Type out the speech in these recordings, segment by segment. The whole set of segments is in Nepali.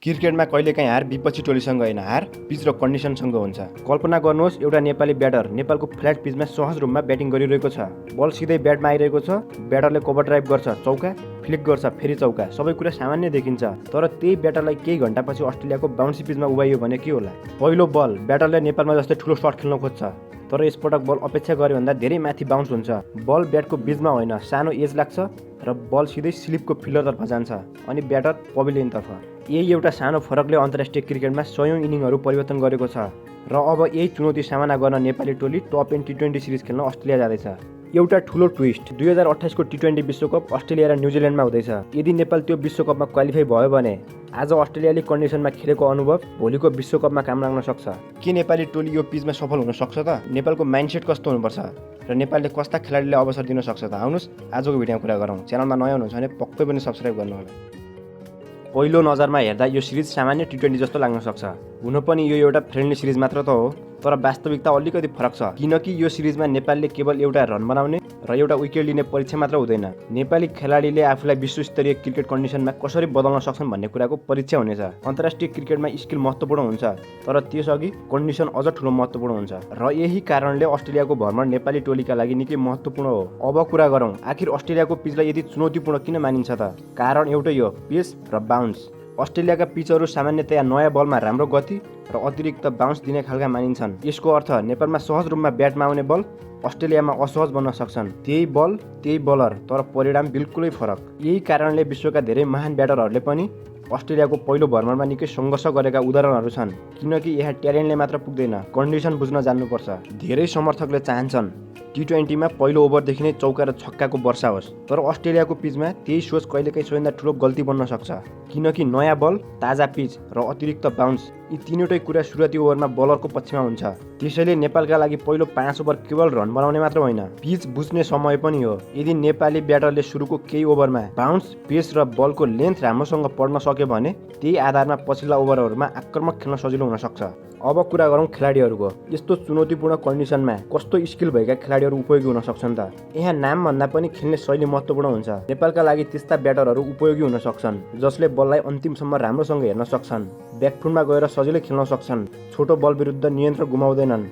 क्रिकेटमा कहिलेकाहीँ हार विपक्षी टोलीसँग होइन, हार पिच र कन्डिसनसँग हुन्छ। कल्पना गर्नुहोस्, एउटा नेपाली ब्याटर नेपालको फ्ल्याट पिचमा सहज रूपमा ब्याटिङ गरिरहेको छ। बल सिधै ब्याटमा आइरहेको छ, ब्याटरले कभर ड्राइभ गर्छ, चौका, फ्लिक गर्छ, फेरि चौका, सबै कुरा सामान्य देखिन्छ। तर त्यही ब्याटरलाई केही घण्टापछि अस्ट्रेलियाको बाउन्सी पिचमा उभाइयो भने के होला? पहिलो बल ब्याटरले नेपालमा जस्तै ठुलो शट खेल्न खोज्छ, तर यसपटक बल अपेक्षा गरे भन्दा धेरै माथि बाउन्स हुन्छ। बल ब्याटको बीचमा होइन, सानो एज लाग्छ र बल सिधै स्लिपको फिल्डरतर्फ जान्छ अनि ब्याटर पभिलियनतर्फ। यही एउटा सानो फरकले अन्तर्राष्ट्रिय क्रिकेटमा सयौं इनिङहरू परिवर्तन गरेको छ र अब यही चुनौती सामना गर्न नेपाली टोली टप एन्ड टी20 सिरिज खेल्न अस्ट्रेलिया जाँदैछ। एउटा ठुलो ट्विस्ट, 2028 को टी20 विश्वकप अस्ट्रेलिया र न्युजिल्यान्डमा हुँदैछ। यदि नेपाल त्यो विश्वकपमा क्वालिफाई भयो भने आज अस्ट्रेलियाली कन्डिसनमा खेलेको अनुभव भोलिको विश्वकपमा काम लाग्न सक्छ। के नेपाली टोली यो पिचमा सफल हुन सक्छ त? नेपालको माइन्डसेट कस्तो हुनुपर्छ र नेपालले कस्ता खेलाडीलाई अवसर दिन सक्छ त? आउनुहोस् आजको भिडियोमा कुरा गरौँ। च्यानलमा नयाँ हुनुहुन्छ भने पक्कै पनि सब्स्क्राइब गर्नुहोला। पहिलो नजरमा हेर्दा यो सिरिज सामान्य टी20 जस्तो लाग्न सक्छ। हुन पनि यो एउटा फ्रेन्डली सिरिज मात्र त हो, तर वास्तविकता अलिकति फरक छ। किनकि यो सिरिजमा नेपालले केवल एउटा रन बनाउने र एउटा विकेट लिने परीक्षा मात्र हुँदैन। नेपाली खेलाडीले आफूलाई विश्वस्तरीय क्रिकेट कन्डिसनमा कसरी बदल्न सक्छन् भन्ने कुराको परीक्षा हुनेछ। अन्तर्राष्ट्रिय क्रिकेटमा स्किल महत्त्वपूर्ण हुन्छ, तर त्यसअघि कन्डिसन अझ ठुलो महत्त्वपूर्ण हुन्छ र यही कारणले अस्ट्रेलियाको भ्रमण नेपाली टोलीका लागि निकै महत्त्वपूर्ण हो। अब कुरा गरौँ, आखिर अस्ट्रेलियाको पिचलाई यति चुनौतीपूर्ण किन मानिन्छ त? कारण एउटै हो, पेस र बाउन्स। अस्ट्रेलियाका पिचहरू सामान्यतया नयाँ बलमा राम्रो गति र अतिरिक्त बाउन्स दिने खालका मानिन्छन्। यसको अर्थ नेपालमा सहज रूपमा ब्याटमा आउने बल अस्ट्रेलियामा असहज बन्न सक्छन्। त्यही बल, त्यही बलर, तर परिणाम बिल्कुलै फरक। यही कारणले विश्वका धेरै महान ब्याटरहरूले पनि अस्ट्रेलियाको पहिलो भ्रमणमा निकै सङ्घर्ष गरेका उदाहरणहरू छन्। किनकि यहाँ ट्यालेन्टले मात्र पुग्दैन, कन्डिसन बुझ्न जान्नुपर्छ। धेरै समर्थकले चाहन्छन् टी20मा पहिलो ओभरदेखि नै चौका र छक्काको वर्षा होस्, तर अस्ट्रेलियाको पिचमा त्यही सोच कहिलेकाहीँ सबैभन्दा ठुलो गल्ती बन्न सक्छ। किनकि नयाँ बल, ताजा पिच र अतिरिक्त बाउन्स, यी तीनवटै कुरा सुरुवाती ओभरमा बलरको पक्षमा हुन्छ। त्यसैले नेपालका लागि पहिलो 5 ओभर केवल रन बनाउने मात्र होइन, पिच बुझ्ने समय पनि हो। यदि नेपाली ब्याटरले सुरुको केही ओभरमा बाउन्स, पेस र बलको लेन्थ राम्रोसँग पढ्न सक्यो भने त्यही आधारमा पछिल्ला ओभरहरूमा आक्रामक खेल्न सजिलो हुन सक्छ। अब कुरा गरौँ खेलाडीहरूको। यस्तो चुनौतीपूर्ण कन्डिसनमा कस्तो स्किल भएका खेलाडीहरू उपयोगी हुन सक्छन् त? यहाँ नाम भन्दा पनि खेल्ने शैली महत्त्वपूर्ण हुन्छ। नेपालका लागि त्यस्ता ब्याटरहरू उपयोगी हुन सक्छन् जसले बललाई अन्तिमसम्म राम्रोसँग हेर्न सक्छन्, ब्याकफुटमा गएर सजिलै खेल्न सक्छन्, छोटो बल विरुद्ध नियन्त्रण गुमाउँदैनन्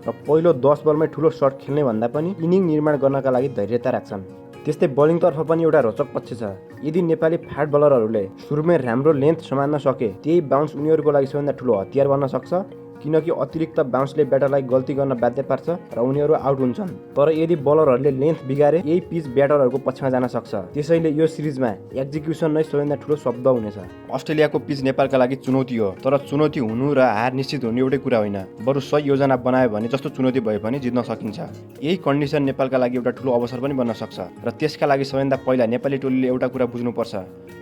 र पहिलो 10 बलमै ठुलो शट खेल्ने भन्दा पनि इनिङ निर्माण गर्नका लागि धैर्यता राख्छन्। त्यस्तै बलिङतर्फ पनि एउटा रोचक पक्ष छ। यदि नेपाली फास्ट बलरहरूले सुरुमै राम्रो लेन्थ सम्हाल्न सके, त्यही बाउन्स उनीहरूको लागि सबैभन्दा ठुलो हतियार बन्न सक्छ। किनकि अतिरिक्त बाउन्सले ब्याटरलाई गल्ती गर्न बाध्य पार्छ र उनीहरू आउट हुन्छन्। तर यदि बलरहरूले लेन्थ बिगारे, यही पिच ब्याटरहरूको पक्षमा जान सक्छ। त्यसैले यो सिरिजमा एक्जिक्युसन नै सबैभन्दा ठुलो शब्द हुनेछ। अस्ट्रेलियाको पिच नेपालका लागि चुनौती हो, तर चुनौती हुनु र हार निश्चित हुनु एउटै कुरा होइन। बरु सही योजना बनायो भने जस्तो चुनौती भए पनि जित्न सकिन्छ। यही कन्डिसन नेपालका लागि एउटा ठुलो अवसर पनि बन्न सक्छ र त्यसका लागि सबैभन्दा पहिला नेपाली टोलीले एउटा कुरा बुझ्नुपर्छ,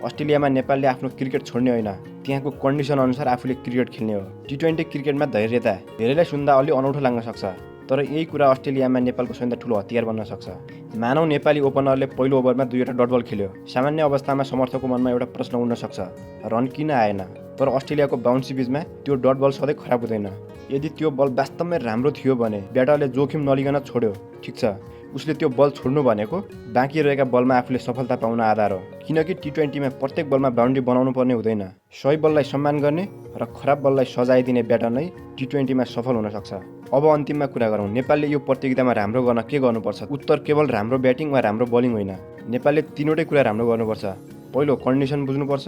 अस्ट्रेलियामा नेपालले आफ्नो क्रिकेट छोड्ने होइन, त्यहाँको कन्डिसन अनुसार आफूले क्रिकेट खेल्ने हो। टी20 क्रिकेटमा धैर्यता धेरैलाई सुन्दा अलि अनौठो लाग्न सक्छ, तर यही कुरा अस्ट्रेलियामा नेपालको सबैभन्दा ठुलो हतियार बन्न सक्छ। मानव नेपाली ओपनरले पहिलो ओभरमा 2वटा डट बल खेल्यो। सामान्य अवस्थामा समर्थकको मनमा एउटा प्रश्न उठ्न सक्छ, रन किन आएन? तर अस्ट्रेलियाको बाउन्सी पिचमा त्यो डट बल सधैँ खराब हुँदैन। यदि त्यो बल वास्तवमै राम्रो थियो भने ब्याटरले जोखिम नलिकन छोड्यो, ठिक छ, उसले त्यो बल छोड्नु भनेको बाँकी रहेका बलमा आफूले सफलता पाउन आधार हो। किनकि टी20मा प्रत्येक बलमा बाउन्ड्री बनाउनु पर्ने हुँदैन। सही बललाई सम्मान गर्ने र खराब बललाई सजाय दिने ब्याटर नै टी20मा सफल हुन सक्छ। अब अन्तिममा कुरा गरौँ, नेपालले यो प्रतियोगितामा राम्रो गर्न के गर्नुपर्छ? उत्तर केवल राम्रो ब्याटिङ वा राम्रो बलिङ होइन, नेपालले तीनवटै कुरा राम्रो गर्नुपर्छ। पहिलो कन्डिसन बुझ्नुपर्छ,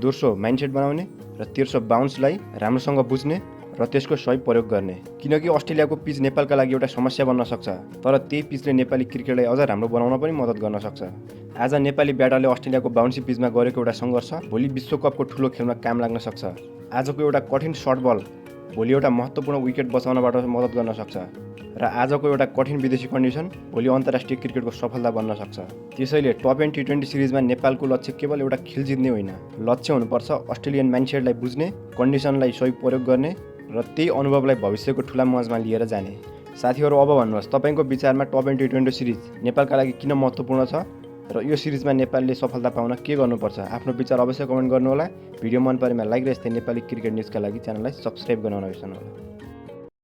दोस्रो माइन्डसेट बनाउने र तेस्रो बाउन्सलाई राम्रोसँग बुझ्ने र त्यसको सही प्रयोग गर्ने। किनकि अस्ट्रेलियाको पिच नेपालका लागि एउटा समस्या बन्न सक्छ, तर त्यही पिचले नेपाली क्रिकेटलाई अझ राम्रो बनाउन पनि मद्दत गर्न सक्छ। आज नेपाली ब्याटरले अस्ट्रेलियाको बाउन्सी पिचमा गरेको एउटा सङ्घर्ष भोलि विश्वकपको ठुलो खेलमा काम लाग्न सक्छ। आजको एउटा कठिन सर्ट बल भोलि एउटा महत्त्वपूर्ण विकेट बचाउनबाट मद्दत गर्न सक्छ र आजको एउटा कठिन विदेशी कन्डिसन भोलि अन्तर्राष्ट्रिय क्रिकेटको सफलता बन्न सक्छ। त्यसैले टप एन्ड टी20 सिरिजमा नेपालको लक्ष्य केवल एउटा खेल जित्ने होइन, लक्ष्य हुनुपर्छ अस्ट्रेलियन माइन्डसेटलाई बुझ्ने, कन्डिसनलाई सही प्रयोग गर्ने र त्यही अनुभवलाई भविष्यको ठुला मञ्चमा लिएर जाने। साथीहरू, अब भन्नुहोस् तपाईँको विचारमा टप एन्ड टी20 सिरिज नेपालका लागि किन महत्त्वपूर्ण छ र यो सिरिजमा नेपालले सफलता पाउन के गर्नुपर्छ? आफ्नो विचार अवश्य कमेन्ट गर्नुहोला। भिडियो मन परेमा लाइक र यस्तै नेपाली क्रिकेट न्युजका लागि च्यानललाई सब्स्क्राइब गर्न नबिर्सनुहोला।